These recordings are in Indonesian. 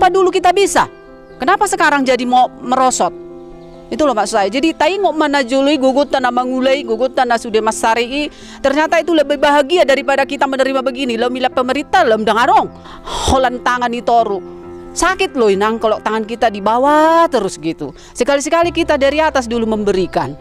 Kenapa dulu kita bisa? Kenapa sekarang jadi mau merosot? Itu loh maksud saya. Jadi taingok mana jului gugutan na mangulai, gugutan na sudah masari. Ternyata itu lebih bahagia daripada kita menerima begini. Lo mila pemerintah lo mendengarong. Holan tangan itoru. Sakit loh inang kalau tangan kita di bawah terus gitu. Sekali-sekali kita dari atas dulu memberikan.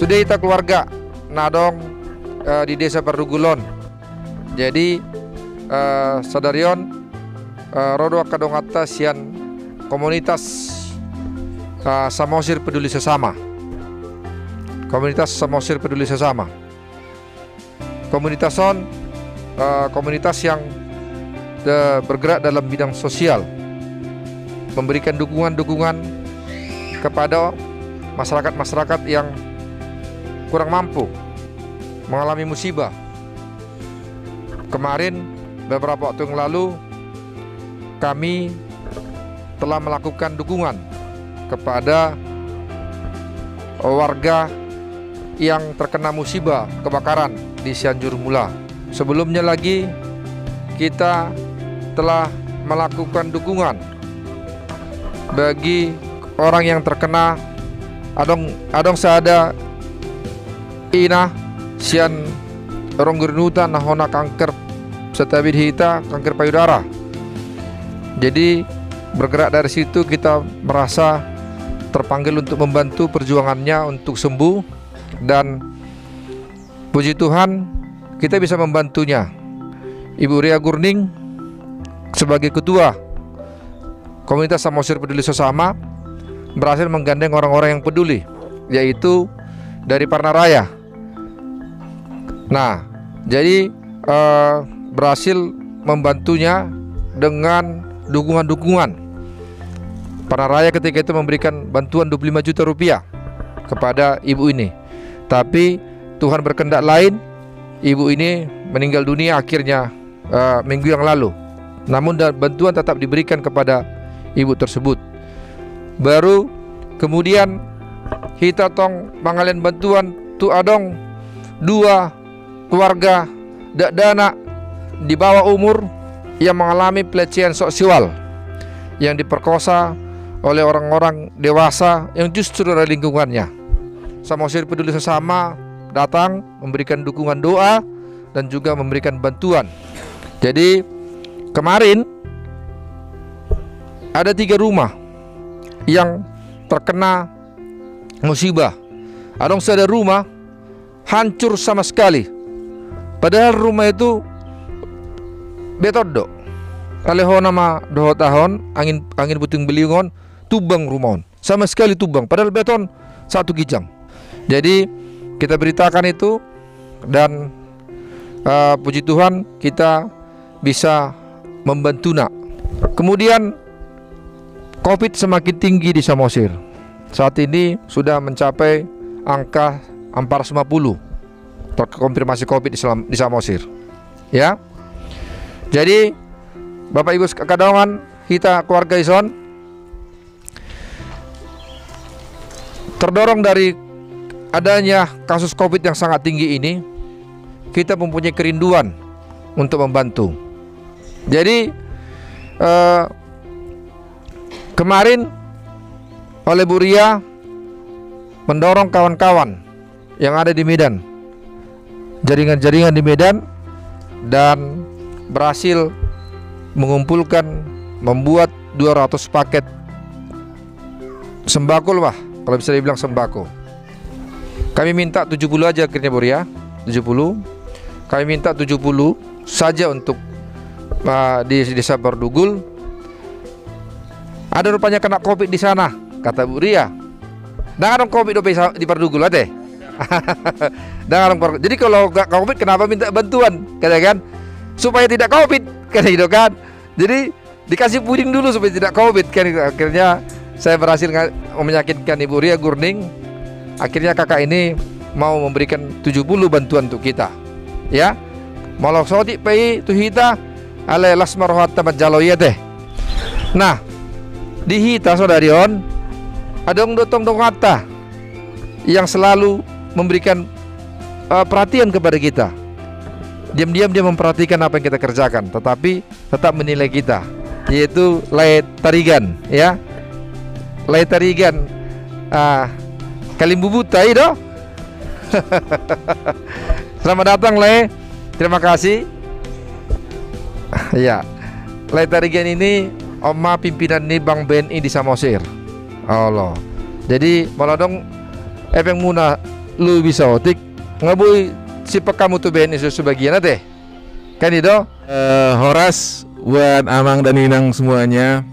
Sudah kita keluarga nadong di desa Pardugulon. Jadi sadarion rodo kadong atas sian komunitas Samosir Peduli Sesama. Komunitas Samosir Peduli Sesama. Komunitas komunitas yang bergerak dalam bidang sosial, memberikan dukungan-dukungan kepada masyarakat-masyarakat yang kurang mampu, mengalami musibah. Kemarin beberapa waktu yang lalu kami telah melakukan dukungan kepada warga yang terkena musibah kebakaran di Cianjur Mula. Sebelumnya lagi kita telah melakukan dukungan bagi orang yang terkena adong sada ina sian ronggurnuta nahona kanker setabid hita, kanker payudara. Jadi bergerak dari situ kita merasa terpanggil untuk membantu perjuangannya untuk sembuh, dan puji Tuhan kita bisa membantunya. Ibu Ria Gurning sebagai ketua komunitas Samosir Peduli Sesama berhasil menggandeng orang-orang yang peduli, yaitu dari Parnaraya. Nah, jadi berhasil membantunya dengan dukungan-dukungan. Parnaraya ketika itu memberikan bantuan 25 juta rupiah kepada ibu ini. Tapi Tuhan berkehendak lain, ibu ini meninggal dunia akhirnya minggu yang lalu. Namun bantuan tetap diberikan kepada ibu tersebut. Baru kemudian kita tong mangalen bantuan tu adong dua keluarga dana di bawah umur yang mengalami pelecehan seksual, yang diperkosa oleh orang-orang dewasa yang justru dari lingkungannya. Samosir Peduli Sesama datang memberikan dukungan doa dan juga memberikan bantuan. Jadi kemarin ada 3 rumah yang terkena musibah. Adong sada rumah hancur sama sekali. Padahal rumah itu betoddo. Aleho nama doho tahun angin puting beliungon tubang rumahon. Sama sekali tubang. Padahal beton 1 kijang. Jadi kita beritakan itu, dan puji Tuhan kita bisa membantu nak. Kemudian COVID semakin tinggi di Samosir. Saat ini sudah mencapai angka 450 terkonfirmasi COVID di Samosir. Ya. Jadi Bapak Ibu kadongan kita keluarga Ison terdorong dari adanya kasus COVID yang sangat tinggi ini, kita mempunyai kerinduan untuk membantu. Jadi kemarin oleh Bu Ria mendorong kawan-kawan yang ada di Medan, jaringan-jaringan di Medan, dan berhasil mengumpulkan, membuat 200 paket sembako lah, kalau bisa dibilang sembako. Kami minta 70 aja akhirnya Bu Ria, 70. Kami minta 70 saja untuk di desa Pardugul. Ada rupanya kena COVID di sana, kata Bu Ria. Nah, ada COVID di Pardugul ada. Jadi kalau nggak COVID kenapa minta bantuan, kan? Supaya tidak COVID, kan gitu kan. Jadi dikasih puding dulu supaya tidak COVID, kan. Akhirnya saya berhasil meyakinkan Ibu Ria Gurning. Akhirnya kakak ini mau memberikan 70 bantuan untuk kita, ya. Malah sodi pei tuhita ale lasmarohat tamat jaloya teh. Nah, di hita saudarion ada dotong dong hata yang selalu memberikan perhatian kepada kita. Diam-diam dia memperhatikan apa yang kita kerjakan, tetapi tetap menilai kita, yaitu Lai Tarigan, ya. Lai Tarigan Kalimbubuta itu. Selamat datang Lai. Terima kasih. Ya, Lai Tarigan ini Oma pimpinan nih Bank BNI di Samosir. Allah. Jadi malah dong efek muna lu bisa otik ngabui si kamu tuh BNI sebagian teh. Kan itu? Horas buat Amang dan Inang semuanya.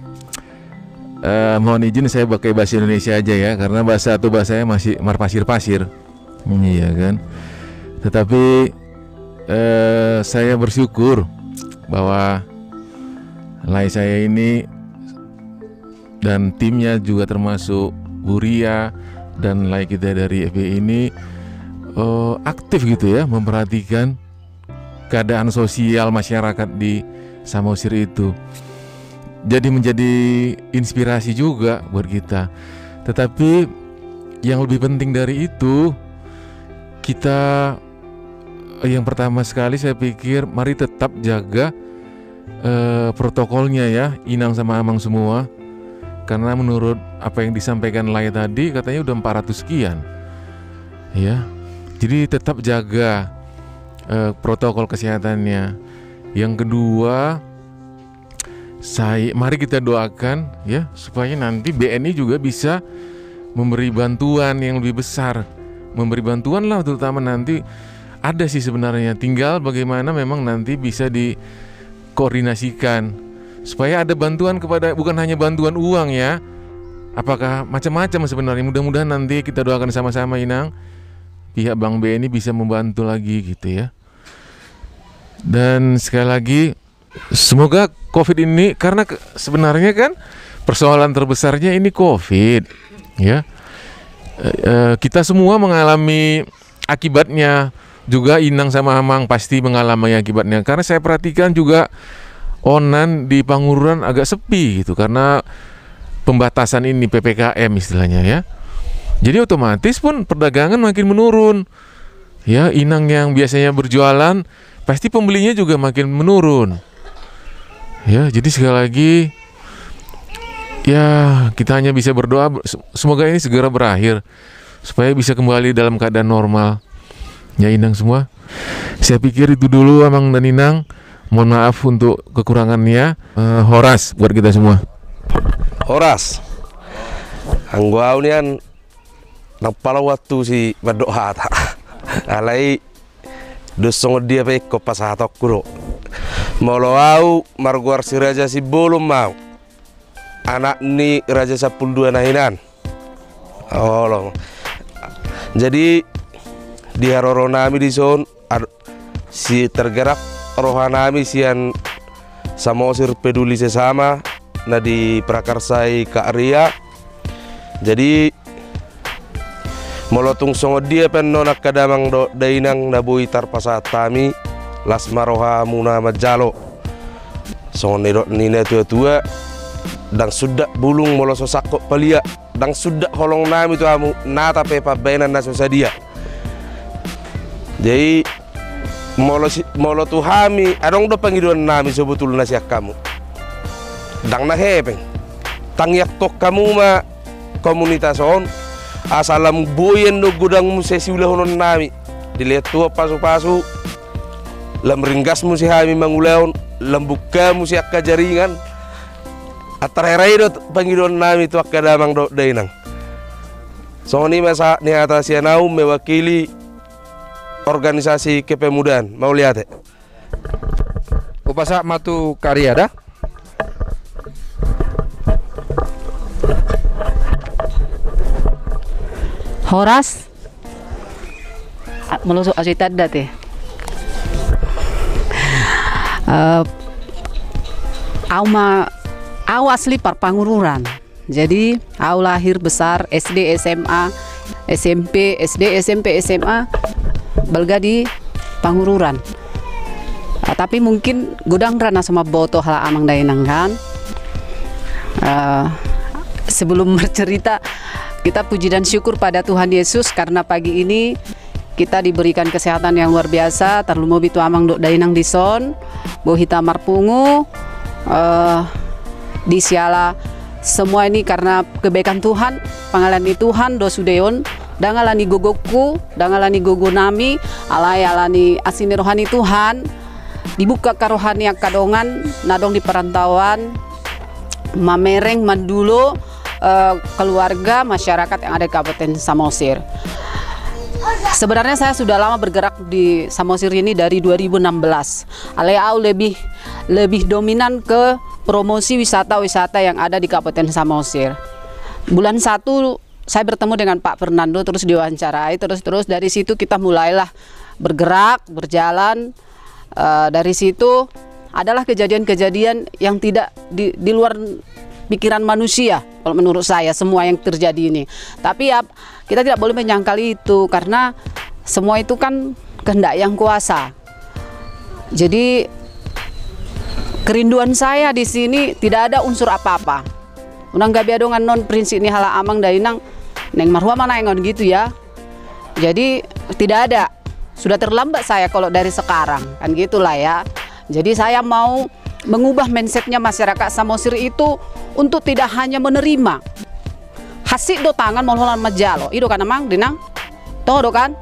Mohon izin saya pakai bahasa Indonesia aja ya, karena bahasa saya masih marpasir-pasir. Iya kan. Tetapi saya bersyukur bahwa Lai saya ini dan timnya juga termasuk Bu Ria dan Lai kita dari FBI ini aktif gitu ya, memperhatikan keadaan sosial masyarakat di Samosir itu. Jadi menjadi inspirasi juga buat kita. Tetapi yang lebih penting dari itu, kita yang pertama sekali saya pikir mari tetap jaga protokolnya ya, Inang sama Amang semua. Karena menurut apa yang disampaikan Lai tadi katanya udah 400 sekian. Ya. Jadi tetap jaga protokol kesehatannya. Yang kedua, mari kita doakan ya supaya nanti BNI juga bisa memberi bantuan yang lebih besar. Memberi bantuan lah, terutama nanti ada sih sebenarnya, tinggal bagaimana memang nanti bisa dikoordinasikan supaya ada bantuan kepada, bukan hanya bantuan uang ya, apakah macam-macam sebenarnya. Mudah-mudahan nanti kita doakan sama-sama Inang, pihak Bank BNI bisa membantu lagi gitu ya. Dan sekali lagi semoga COVID ini, karena sebenarnya kan persoalan terbesarnya ini COVID ya. Kita semua mengalami akibatnya, juga Inang sama Amang pasti mengalami akibatnya. Karena saya perhatikan juga Onan di Pangururan agak sepi gitu karena pembatasan ini, PPKM istilahnya ya. Jadi otomatis pun perdagangan makin menurun. Ya, Inang yang biasanya berjualan pasti pembelinya juga makin menurun. Ya, jadi sekali lagi ya kita hanya bisa berdoa semoga ini segera berakhir supaya bisa kembali dalam keadaan normal. Ya Inang semua, saya pikir itu dulu Amang dan Inang. Mohon maaf untuk kekurangannya. Horas buat kita semua. Horas, anggau nian napala waktu si berdoa tak. Alai dosong dia baik ko pasahatok kuro. Molo au marguar si raja si bolom mau. Anak ni raja 12 nahinan. Oh, jadi di haroronami di son si tergerak rohanami sian Samosir peduli sesama na di prakarsai Kak Ria. Jadi molotung songo dia pen nonak kadamang do dainang nabui tarpasatami lasmaroha muna majalo songo nidot nina tua-tua dang sudah bulung molo sosako palia dang sudah holong nami tu amu nata pepa benan na sosadia. Jadi molo tu hami adong do pangiduan nami sebetulnya siak kamu dang na hepeng tangyak tok kamu ma komunitas on asalam boyen do gudang musesi ulah honon nami dilihat tua pasu-pasu lam ringgas musi hami mangulaon lam buka musi akka jaringan atraherai do pangiduan nami tu akka damang do dainang. So ni masa ni atas yanau mewakili organisasi kepemudaan. Mau lihat Upasa matu karya dah. Horas, melusuk asita date. Au asli Parpangururan. Jadi au lahir besar SD, SMA, SMP, SD, SMP, SMA belga di Pangururan. Tapi mungkin godang rana sama boto hala amang dainang kan. Sebelum bercerita, kita puji dan syukur pada Tuhan Yesus karena pagi ini kita diberikan kesehatan yang luar biasa. Tarlumo bitu amang dok dainang dison, bo hita marpungu, di siala semua ini karena kebaikan Tuhan, pangalani Tuhan do sudeon, dangalani gogoku, dangalani gogo nami, alani asini rohani Tuhan, dibuka karohani kadongan, nadong di perantauan, mamereng mandulo, keluarga masyarakat yang ada di Kabupaten Samosir. Sebenarnya saya sudah lama bergerak di Samosir ini dari 2016. Aleau lebih dominan ke promosi wisata-wisata yang ada di Kabupaten Samosir. Bulan 1 saya bertemu dengan Pak Fernando, terus diwawancarai, terus dari situ kita mulailah bergerak, berjalan. Dari situ adalah kejadian-kejadian yang tidak di luar pikiran manusia kalau menurut saya semua yang terjadi ini. Tapi ya kita tidak boleh menyangkali itu karena semua itu kan kehendak yang kuasa. Jadi kerinduan saya di sini tidak ada unsur apa-apa. Unang gabi adongan non prinsip ini hala amang dainang neng marhua mana engon gitu ya. Jadi tidak ada. Sudah terlambat saya kalau dari sekarang kan gitulah ya. Jadi saya mau mengubah mindsetnya masyarakat Samosir itu untuk tidak hanya menerima hasil do tangan mololan majalo itu kan amang dinang toh do kan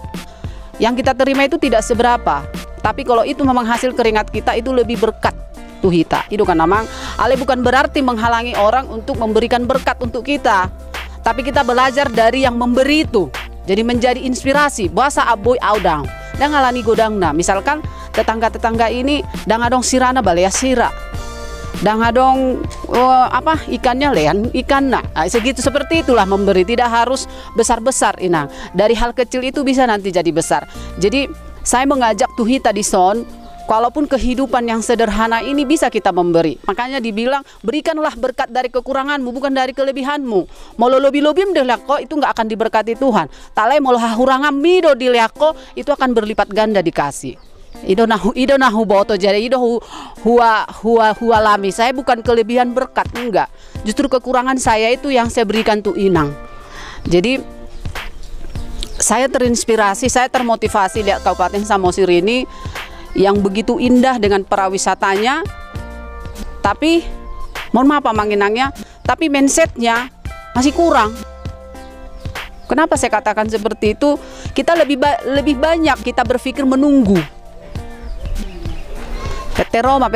yang kita terima itu tidak seberapa, tapi kalau itu memang hasil keringat kita itu lebih berkat tuhita itu kan amang. Ale bukan berarti menghalangi orang untuk memberikan berkat untuk kita, tapi kita belajar dari yang memberi itu jadi menjadi inspirasi bahasa aboy audang dan ngalani godangna. Misalkan tetangga-tetangga ini dangadong sirana balea sira, dangadong ikannya lean ikan segitu, seperti itulah memberi, tidak harus besar-besar inang. Dari hal kecil itu bisa nanti jadi besar. Jadi saya mengajak tuhita di son, walaupun kehidupan yang sederhana ini bisa kita memberi. Makanya dibilang berikanlah berkat dari kekuranganmu bukan dari kelebihanmu. Mau lobi-lobim diliako itu nggak akan diberkati Tuhan. Talai mau hahurangam mido diliako itu akan berlipat ganda dikasih. Ido nahu boto jadi ido huwa lami. Saya bukan kelebihan berkat, enggak. Justru kekurangan saya itu yang saya berikan tuh inang. Jadi saya terinspirasi, saya termotivasi lihat Kabupaten Samosir ini yang begitu indah dengan pariwisatanya. Tapi mohon maaf manginangnya, tapi mindsetnya masih kurang. Kenapa saya katakan seperti itu? Kita lebih banyak kita berpikir menunggu. Peteroma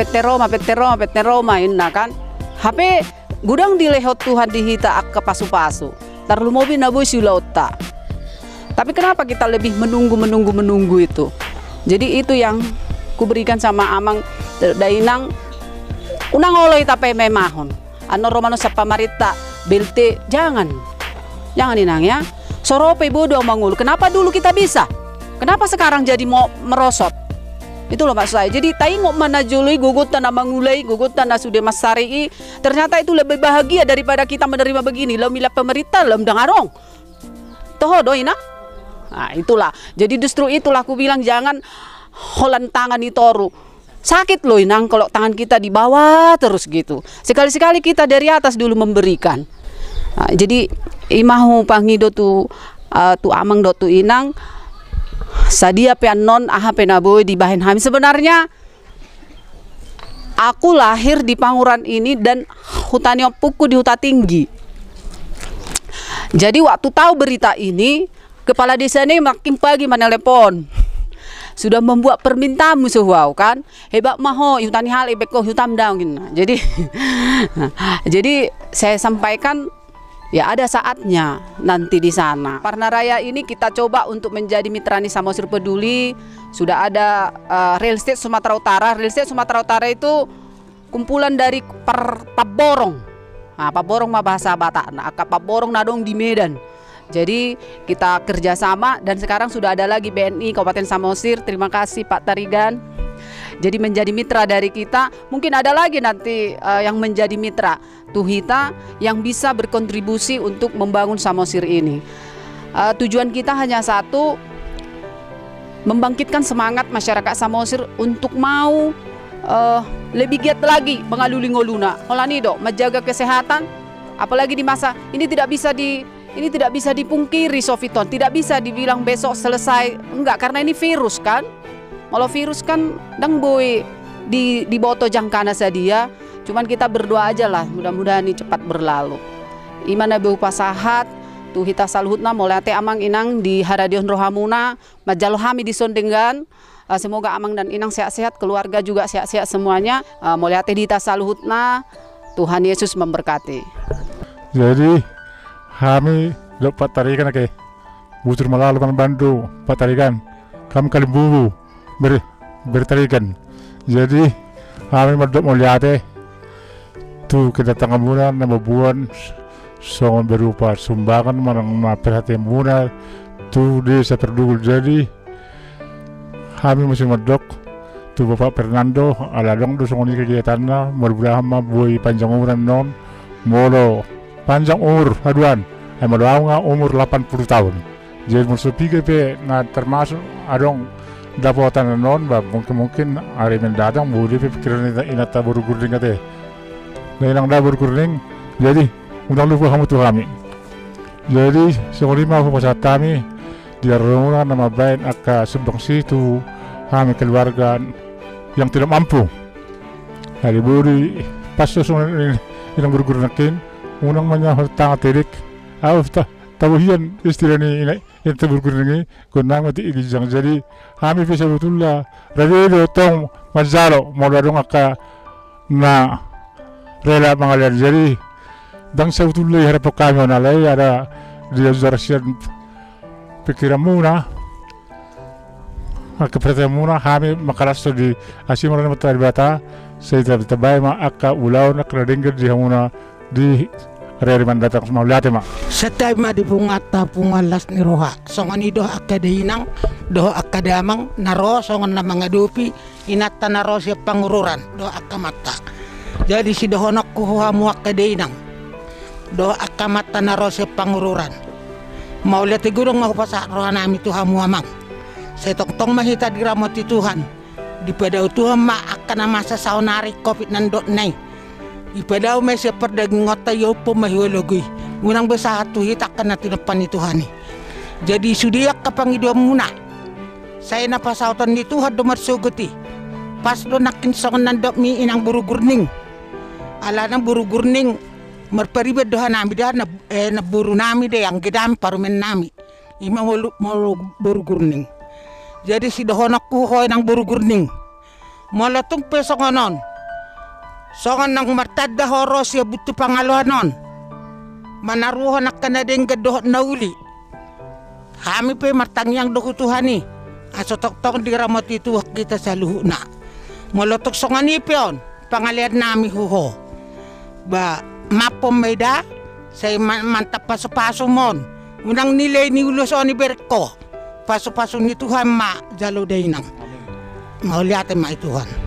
inna kan. HP gudang dilehot Tuhan dihita ke pasu-pasu. Tarlu mobil nabu silauta. Tapi kenapa kita lebih menunggu itu? Jadi itu yang kuberikan sama amang dainang unang oleh tapi memahon. Ano romano sa pamarita belte jangan inang ya. Sorope bodo mangul. Kenapa dulu kita bisa? Kenapa sekarang jadi mau merosot? Itu loh maksud saya. Jadi taingok mana jului gugutan na mangulai, gugutan na sude masari. Ternyata itu lebih bahagia daripada kita menerima begini. Lo mila pemerintah lo mendengarong. Toho doina. Nah itulah. Jadi justru itulah aku bilang jangan holan tangan itoru. Sakit loh inang kalau tangan kita di bawah terus gitu. Sekali-sekali kita dari atas dulu memberikan. Nah, jadi imahu pangido tu amang do tu inang. Sadia pianon aha penaboy di bahen hami. Sebenarnya aku lahir di Panguran ini dan hutani puku di hutan tinggi. Jadi waktu tahu berita ini, kepala desa ini makin pagi menelepon. Sudah membuat permintaan musuh kan. Hebat maho hutani hal ebeko hutam daun gitu. Jadi saya sampaikan ya ada saatnya nanti di sana. Parnaraya ini kita coba untuk menjadi mitrani Samosir Peduli. Sudah ada Real Estate Sumatera Utara. Real Estate Sumatera Utara itu kumpulan dari paborong. Nah, paborong mah bahasa Batak. Nah, paborong nadong di Medan. Jadi kita kerjasama dan sekarang sudah ada lagi BNI Kabupaten Samosir. Terima kasih Pak Tarigan. Jadi menjadi mitra dari kita. Mungkin ada lagi nanti yang menjadi mitra Tuhita yang bisa berkontribusi untuk membangun Samosir ini. Tujuan kita hanya satu, membangkitkan semangat masyarakat Samosir untuk mau lebih giat lagi mengaluli ngoluna. Olanido menjaga kesehatan, apalagi di masa ini tidak bisa dipungkiri Sofiton, tidak bisa dibilang besok selesai, enggak, karena ini virus kan. Kalau virus kan dang boy di boto jangkana sadia, cuman kita berdoa aja lah, mudah-mudahan ini cepat berlalu. Imana berupa sahat, Tuhita saluhutna molate amang inang di haradion rohamuna, majalohami disondengan. Semoga amang dan inang sehat-sehat, keluarga juga sehat-sehat semuanya. Molate dita saluhutna, Tuhan Yesus memberkati. Jadi kami dapat tarikan ke butur malalu kan bantu Pak Tarikan, kami kalimbubu bertarikan. Jadi kami merdok melihat tu kedatangan bulan nama bulan songon berupa sumbangan marang perhatian bulan tu desa terdugul. Jadi kami masih merdok tu Bapak Fernando aladong tu songon kegiatannya merbulahama boy panjang umuran non molo panjang umur aduan maluang umur 80 tahun. Jadi musuh pikir na termasuk adong dapatan non ba mungkin hari mendatang boleh pikiran inata baru gurding kate. Nah ilang dah baru gurding, jadi undang lupa kamu tuh kami. Jadi sekolima pasat kami dia rumah nama baik aka sumbang situ kami keluarga yang tidak mampu. Hari buri pas susun ilang baru gurding unang manya tang terik. Tabuhian istilah ini berkurang kunang mati igijang. Jadi kami bisa betullah radio tong mazalo mau dong aka na rela mengalir. Jadi dang sebetulnya harap kami nalai ada dia zarasian pikiran muna kepercayaan muna kami makalas di asimran mata bata saya terbaik ma aka ulau nak radengger di muna di hari mendatang semua lihat mak. Setiap di pungata pungalas ni roha, songan ido akadainang, doh akadamang naro songan na mga dupi, inata naro siya pangururan, doh akamata. Jadi si dohonok kuha mo akadainang, doh akamata naro siya pangururan. Maulit igulong mahupasa roha nami Tuhan mo amang. Sa tongtong mahita di ramoti Tuhan, di padaw Tuhan ma akan masa saunari COVID nandot nay. Ipadaw may siya pardaging ngotayo po mahiwalogoy. Unang basa Tuhita ka na tinapan ni Tuhan. Jadi sudiyak kapangidwa muna. Saya napasautan ni Tuhan dumarsuguti. Pas do nakinsong nandok mi inang burugurning. Ala ng burugurning. Marparibad doha nami dahil na buru nami de ang gidami parumen nami. Ima mo burugurning. Jadi si dohonak kuhoy ng burugurning. Malatong peso nganon. Songan nang martada horos ya butuh pangalohanon. Manaruhan nak kanadeng gadoh nauli. Kami pe martangyang doh Tuhani. Aso tok-tok di ramot itu kita saluhuna. Molotok songan ipion pangalian nami huho. Ba mapom meda say mantap paso-paso mon. Unang nilay ni ulos oni berko. Paso-paso ni Tuhan ma jalo dainang. Mau lihat ma Tuhan.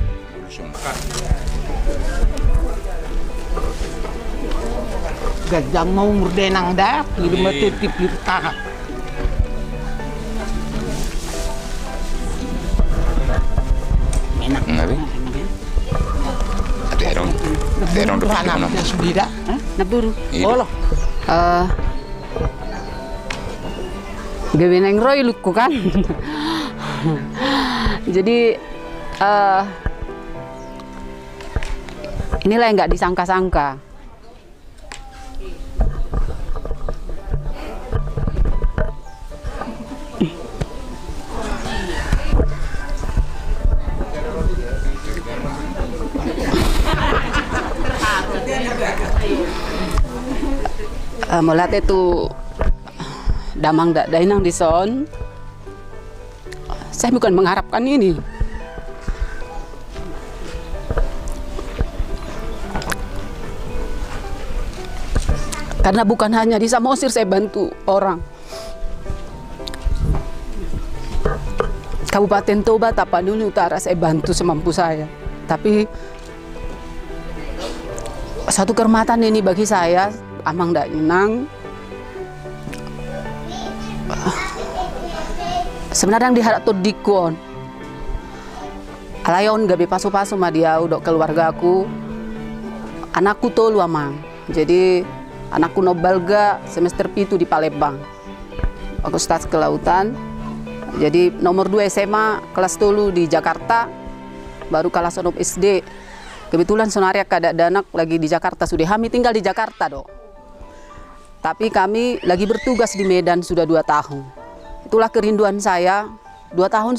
Gajang mau murdenang dah, pilih matutip pirtaha. Enak. Nabi. Ada erong depan mana? Sudah. Naburu. Oh, gawin yang roy luku kan. Jadi inilah yang nggak disangka-sangka. Melihat itu damang dak dainang di son. Saya bukan mengharapkan ini. Karena bukan hanya di Samosir saya bantu orang. Kabupaten Toba, Tapanuli Utara saya bantu semampu saya. Tapi satu kehormatan ini bagi saya, Amang dan Inang. Sebenarnya yang diharap tuh dikon. Alayon gabe pasu-pasu ma dia udok keluargaku. Anakku tolu Amang. Jadi anakku nobalga semester pitu di Palembang. Aku start kelautan. Jadi nomor 2 SMA kelas tolu di Jakarta. Baru kelas 6 SD. Kebetulan sonaria kada danak lagi di Jakarta, sudah kami tinggal di Jakarta dok. Tapi kami lagi bertugas di Medan sudah 2 tahun. Itulah kerinduan saya. 2 tahun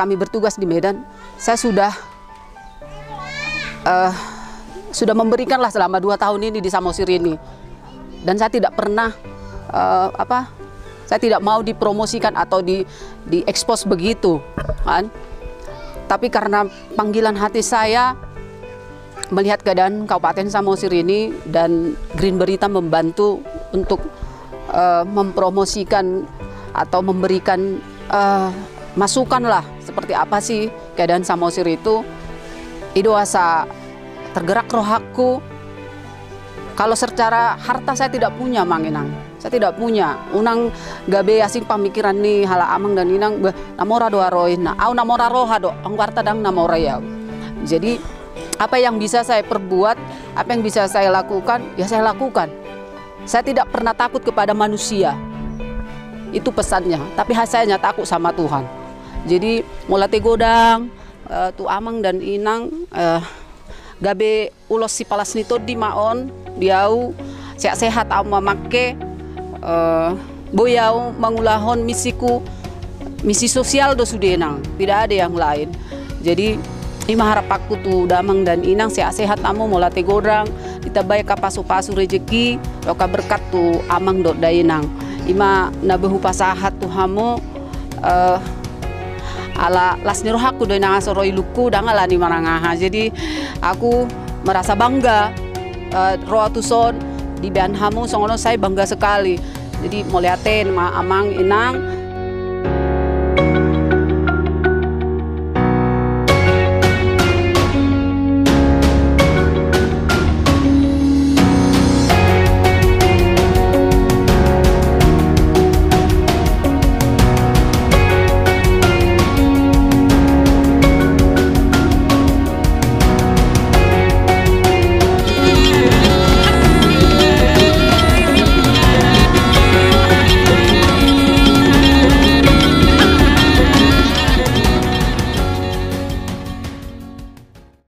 kami bertugas di Medan. Saya sudah memberikanlah selama 2 tahun ini di Samosir ini. Dan saya tidak pernah saya tidak mau dipromosikan atau diekspos begitu kan. Tapi karena panggilan hati saya melihat keadaan Kabupaten Samosir ini dan Green Berita membantu untuk mempromosikan atau memberikan masukan lah seperti apa sih keadaan Samosir itu asa tergerak roh aku. Kalau secara harta saya tidak punya Mang Inang, saya tidak punya. Unang gabe asing pemikiran nih hala Amang dan Inang namora doa roy na au namora roha do angwarta dang namora ya. Jadi apa yang bisa saya perbuat, apa yang bisa saya lakukan, ya saya lakukan. Saya tidak pernah takut kepada manusia. Itu pesannya, tapi saya takut sama Tuhan. Jadi mulai godang tu Amang dan Inang gabe ulos si palas nito di maon diau sehat ama make boyau mengulahon misi sosial do sudenang, tidak ada yang lain. Jadi ima harap aku tu Damang dan Inang sehat amu mulai godang ditabai ka pasu-pasu rezeki loka berkat tu Amang dot dainang. Ima nabehu pasahat tu hamu ala lasni rohaku do nang asoro iluku dangala ni marangaha. Jadi aku merasa bangga roa tuson di bean hamu songono saya bangga sekali. Jadi moliaten ma Amang Inang